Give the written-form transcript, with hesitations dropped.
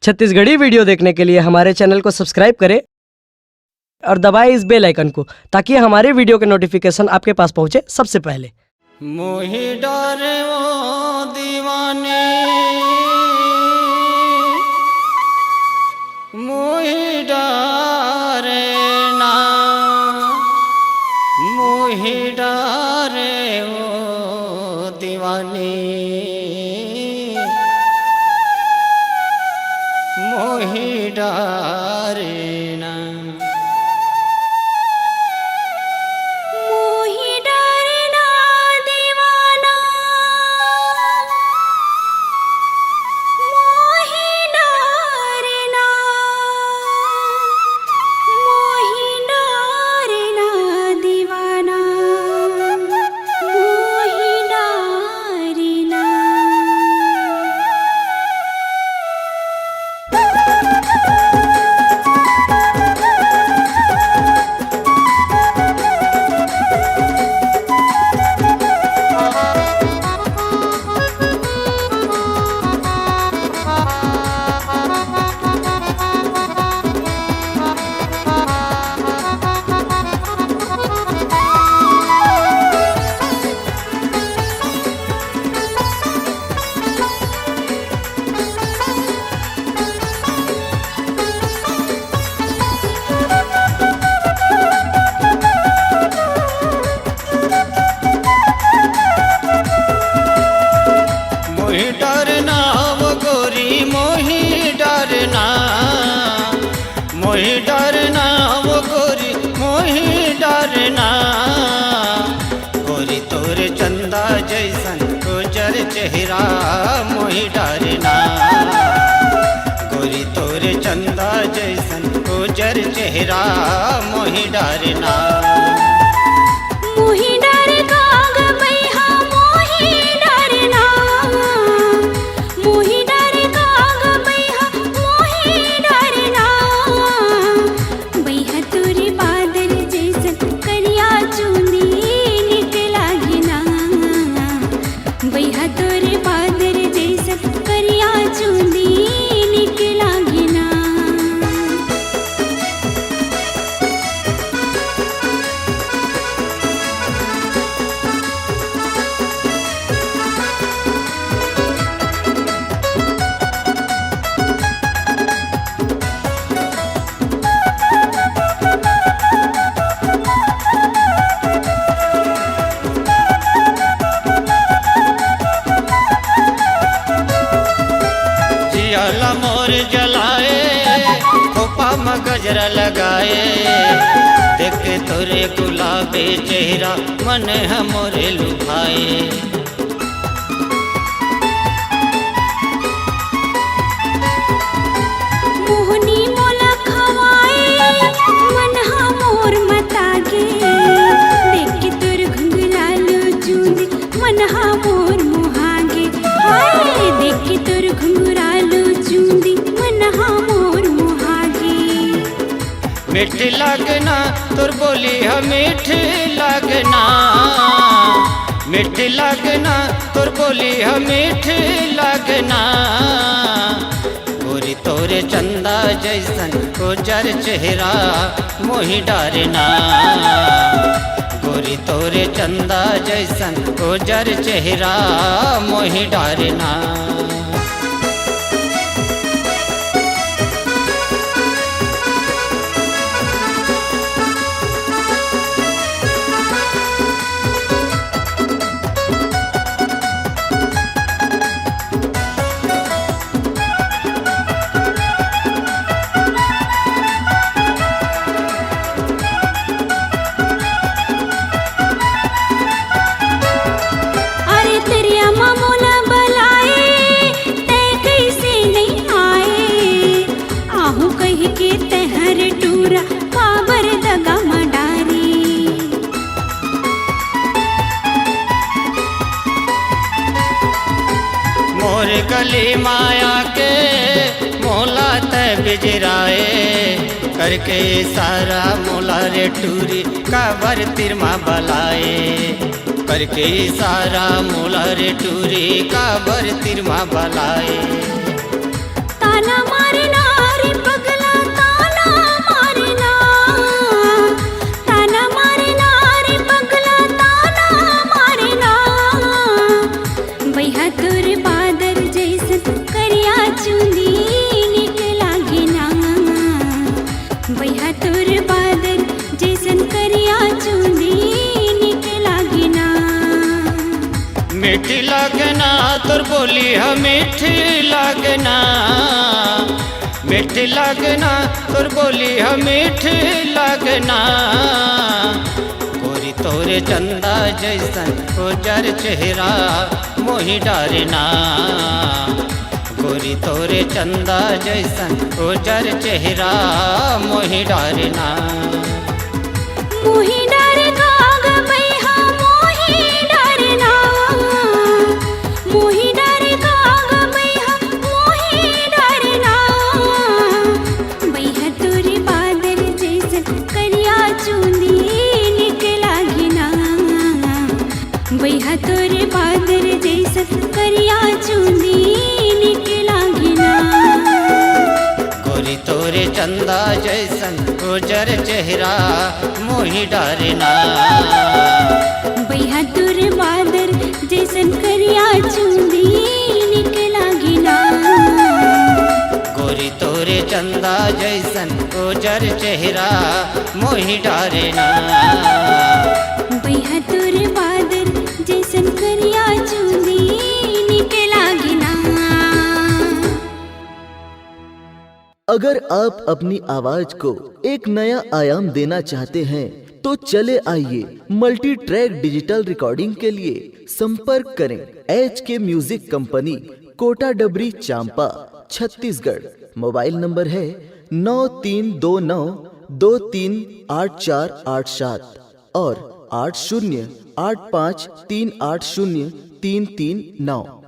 Chhattisgarhi video देखने के लिए हमारे चैनल को सब्सक्राइब करें और दबाएं इस बेल आइकन को ताकि हमारे वीडियो के नोटिफिकेशन आपके पास पहुंचे सबसे पहले। मोहि डरे वो दीवाने, मोहि डरे ना, मोहि डरे वो दीवाने, मोहि डरे ना। मोहि डरना वो गोरी, मोहि डरना, मोहि डरना वो गोरी, मोहि डरना। गोरी तोरे चंदा जैसन गुजर चेहरा, मोहि डरना। गोरी तोरे चंदा जैसन गुजर चेहरा, मोहि डरना। मोहि डर काग बैहा, मोहि डरना, मोहि डर काग बैहा, मोहि डरना। बैहा तोरे बादल जैसन करिया चूंदी निकला गिना, बैहा तोरे बादल जैसन करिया चूंदी निकला गिना। जियाला मोर जलाए, खोपा में गजरा लगाए। देख तोरे गुलाबी चेहरा मन हमोरे लुभाए। मोहनी मोला खवाए, मन मोर मतागे। देख के तोर घुंघरालो चूंदी मन मोर मुहागे। हाय देख के तोर घुंघरालो चूंदी मन मोर मुहागे। मीठ लगना तोर बोली हम मीठ लगना, मीठ लगना तोर बोली हम मीठ लगना। गोरी तोरे चंदा जैसन गुजर चेहरा, मोहि डरना। गोरी तोरे चंदा जैसन गुजर चेहरा, मोहि डरना। अरे तेरी अम्मा मोला बलाए, तै कैसे नहीं आए। आहू कह के तहर टूरा पावर दगा मडारी। मोर गली माया के मोला तय बिजराए। करके सारा मोला रे टूरी काबर तिरमा बलाए। करके सारा मोला रे टूरी काबर तिरमा बलाए। ताना मारे बोली हम मीठी लगना, मीठी लगना, तोर बोली हम मीठी लगना। गोरी तोरे चंदा जैसन उजर चेहरा मोहि डरना, गोरी तोरे चंदा जैसन उजर चेहरा मोहि डरना। मोहि डर काग बैहा मोहि डरना, मोहि डर काग बैहा मोहि डरना। बैहा तोरे बादल जैसन करिया चूंदी निकला घिना, बैहा तोरे बादल जैसन करिया चूंदी निकला घिना। गोरी तोरे चंदा जैसन उजर चेहरा मोहि डरना, बैहा तोरे बादल जैसन करिया चूंदी निकला घिना। गोरी तोरे चंदा जैसन उजर चेहरा मोहि डरना। बैहा तोरे बादल जैसन करिया चूंदी निकला घिना। अगर आप अपनी आवाज को एक नया आयाम देना चाहते हैं तो चले आइए मल्टी ट्रैक डिजिटल रिकॉर्डिंग के लिए संपर्क करें HK म्यूजिक कंपनी, कोटा डबरी, चांपा, छत्तीसगढ़। मोबाइल नंबर है 9329238487 और 8085380339।